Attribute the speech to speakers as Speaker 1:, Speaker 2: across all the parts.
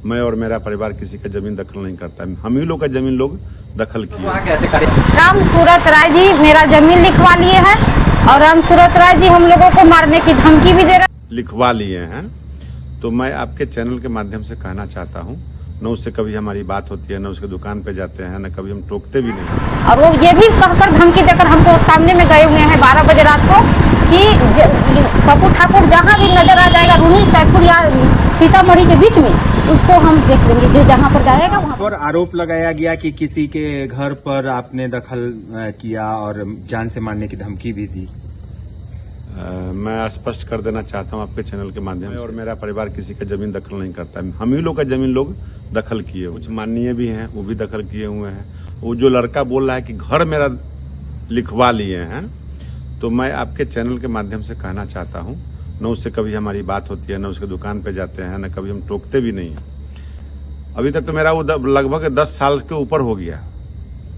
Speaker 1: मैं और मेरा परिवार किसी का जमीन दखल नहीं करता, हम ही लोग का जमीन लोग दखल किए।
Speaker 2: राम सूरत राय जी मेरा जमीन लिखवा लिए हैं और राम सूरत राय जी हम लोगों को मारने की धमकी भी दे रहे
Speaker 1: लिखवा लिए हैं। तो मैं आपके चैनल के माध्यम से कहना चाहता हूँ, न उससे कभी हमारी बात होती है, न उसके दुकान पे जाते हैं, न कभी हम टोकते भी नहीं।
Speaker 2: और वो ये भी कहकर धमकी देकर हमको सामने में गए हुए हैं 12 बजे रात को कि पप्पू ठाकुर जहाँ भी नजर आ जाएगा रूनी सैदपुर या सीतामढ़ी के बीच में उसको हम देख लेंगे, जो जहाँ पर जाएगा वहाँ
Speaker 3: पर आरोप लगाया गया कि किसी के घर पर आपने दखल किया और जान से मारने की धमकी भी दी।
Speaker 1: मैं स्पष्ट कर देना चाहता हूं आपके चैनल के माध्यम से, और मेरा परिवार किसी का जमीन दखल नहीं करता, हम ही लोग का जमीन लोग दखल किए। कुछ माननीय भी हैं, वो भी दखल किए हुए हैं। वो जो लड़का बोल रहा है कि घर मेरा लिखवा लिए हैं, तो मैं आपके चैनल के माध्यम से कहना चाहता हूं, न उससे कभी हमारी बात होती है, न उसके दुकान पे जाते हैं, न कभी हम टोकते भी नहीं। अभी तक तो मेरा वो लगभग 10 साल के ऊपर हो गया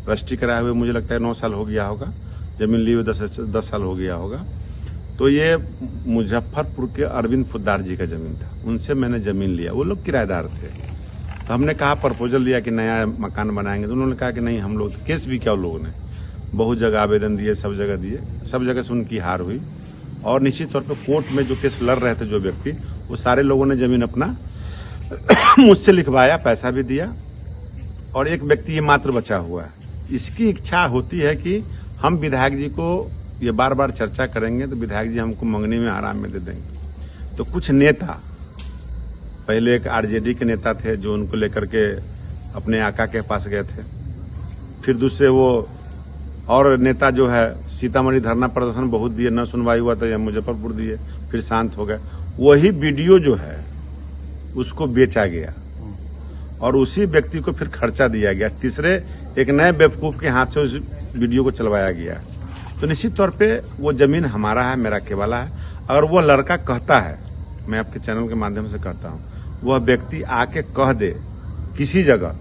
Speaker 1: रजिस्ट्री कराए हुए, मुझे लगता है 9 साल हो गया होगा, जमीन लिए हुए 10 साल हो गया होगा। तो ये मुजफ्फरपुर के अरविंद फुद्दार जी का जमीन था, उनसे मैंने जमीन लिया। वो लोग किराएदार थे, तो हमने कहा प्रपोजल दिया कि नया मकान बनाएंगे, तो उन्होंने कहा कि नहीं हम लोग, केस भी किया उन लोगों ने, बहुत जगह आवेदन दिए, सब जगह दिए, सब जगह से उनकी हार हुई। और निश्चित तौर पर कोर्ट में जो केस लड़ रहे थे जो व्यक्ति, वो सारे लोगों ने जमीन अपना मुझसे लिखवाया, पैसा भी दिया। और एक व्यक्ति ये मात्र बचा हुआ है। इसकी इच्छा होती है कि हम विधायक जी को ये बार बार चर्चा करेंगे तो विधायक जी हमको मंगनी में आराम में दे देंगे। तो कुछ नेता, पहले एक आरजेडी के नेता थे जो उनको लेकर के अपने आका के पास गए थे, फिर दूसरे वो और नेता जो है सीतामढ़ी धरना प्रदर्शन बहुत दिए, न सुनवाई हुआ तो मुजफ्फरपुर दिए, फिर शांत हो गए। वही वीडियो जो है उसको बेचा गया और उसी व्यक्ति को फिर खर्चा दिया गया, तीसरे एक नए बेवकूफ के हाथ से उस वीडियो को चलवाया गया। तो निश्चित तौर पे वो जमीन हमारा है, मेरा केवला है। अगर वो लड़का कहता है, मैं आपके चैनल के माध्यम से कहता हूं, वह व्यक्ति आके कह दे किसी जगह,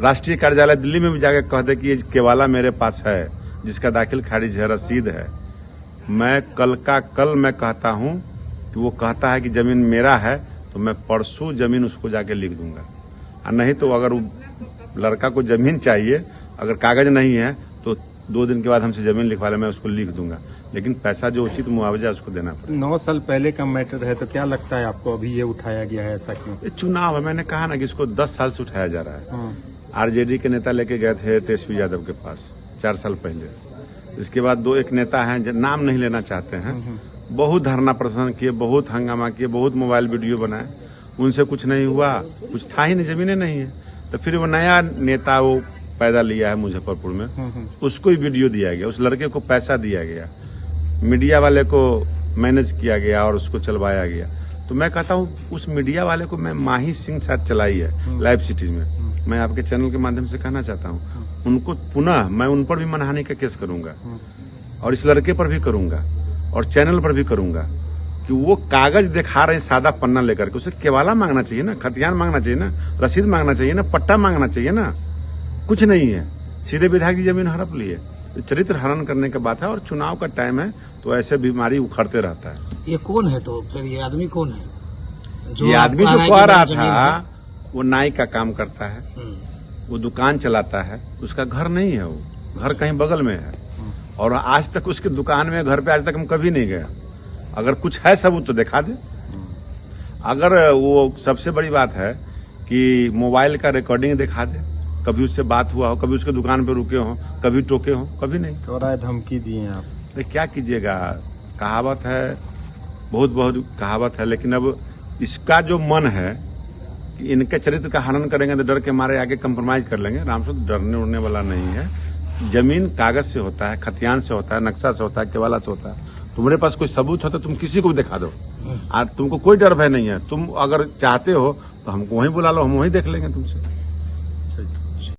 Speaker 1: राष्ट्रीय कार्यालय दिल्ली में भी जाके कह दे कि ये केवाला मेरे पास है, जिसका दाखिल खारिज है, रसीद है, मैं कल का कल मैं कहता हूं कि वो कहता है कि जमीन मेरा है, तो मैं परसों जमीन उसको जाके लिख दूंगा। और नहीं तो अगर वो लड़का को जमीन चाहिए, अगर कागज नहीं है तो 2 दिन के बाद हमसे जमीन लिखवा ले, मैं उसको लिख दूंगा, लेकिन पैसा जो उचित मुआवजा उसको देना पड़ेगा।
Speaker 3: 9 साल पहले का मैटर है, तो क्या लगता है आपको अभी ये उठाया गया है, ऐसा क्यों?
Speaker 1: ये चुनाव है, मैंने कहा ना कि इसको 10 साल से उठाया जा रहा है। आरजेडी के नेता लेके गए थे तेजस्वी यादव के पास 4 साल पहले। इसके बाद 2 नेता हैं जो नाम नहीं लेना चाहते हैं, बहुत धरना प्रदर्शन किए, बहुत हंगामा किए, बहुत मोबाइल वीडियो बनाए, उनसे कुछ नहीं हुआ, कुछ था ही नहीं, जमीनें नहीं है। तो फिर वो नया नेता वो पैदा लिया है मुजफ्फरपुर में, उसको ही वीडियो दिया गया, उस लड़के को पैसा दिया गया, मीडिया वाले को मैनेज किया गया और उसको चलवाया गया। तो मैं कहता हूँ उस मीडिया वाले को मैं माही सिंह साथ चलाई है लाइव सिटीज में, मैं आपके चैनल के माध्यम से कहना चाहता हूँ, उनको पुनः मैं उन पर भी मानहानि का केस करूंगा और इस लड़के पर भी करूंगा और चैनल पर भी करूंगा कि वो कागज दिखा रहे सादा पन्ना लेकर के, उसे केवाला मांगना चाहिए ना, खतियान मांगना चाहिए ना, रसीद मांगना चाहिए ना, पट्टा मांगना चाहिए ना, कुछ नहीं है, सीधे विधायक की जमीन हड़प लिए। चरित्र हनन करने की बात है और चुनाव का टाइम है, तो ऐसे बीमारी उखड़ते रहता है।
Speaker 4: ये कौन है? तो फिर ये आदमी कौन है?
Speaker 1: ये आदमी जो कह रहा था वो नाई का काम करता है, वो दुकान चलाता है, उसका घर नहीं है, वो घर कहीं बगल में है और आज तक उसकी दुकान में, घर पे आज तक हम कभी नहीं गए। अगर कुछ है सबूत तो दिखा दे। अगर वो सबसे बड़ी बात है कि मोबाइल का रिकॉर्डिंग दिखा दे, कभी उससे बात हुआ हो, कभी उसके दुकान पे रुके हो, कभी टोके हो, कभी नहीं।
Speaker 3: तो धमकी दिए आप?
Speaker 1: अरे क्या कीजिएगा, कहावत है, बहुत बहुत कहावत है, लेकिन अब इसका जो मन है कि इनके चरित्र का हनन करेंगे तो डर के मारे आगे कंप्रोमाइज कर लेंगे। रामसूत्र डरने उड़ने वाला नहीं है। जमीन कागज से होता है, खतियान से होता है, नक्शा से होता है, केवाला से होता है। तुम्हारे पास कोई सबूत हो तो तुम किसी को भी दिखा दो, आज तुमको कोई डर भय नहीं है। तुम अगर चाहते हो तो हमको वहीं बुला लो, हम वहीं देख लेंगे तुमसे।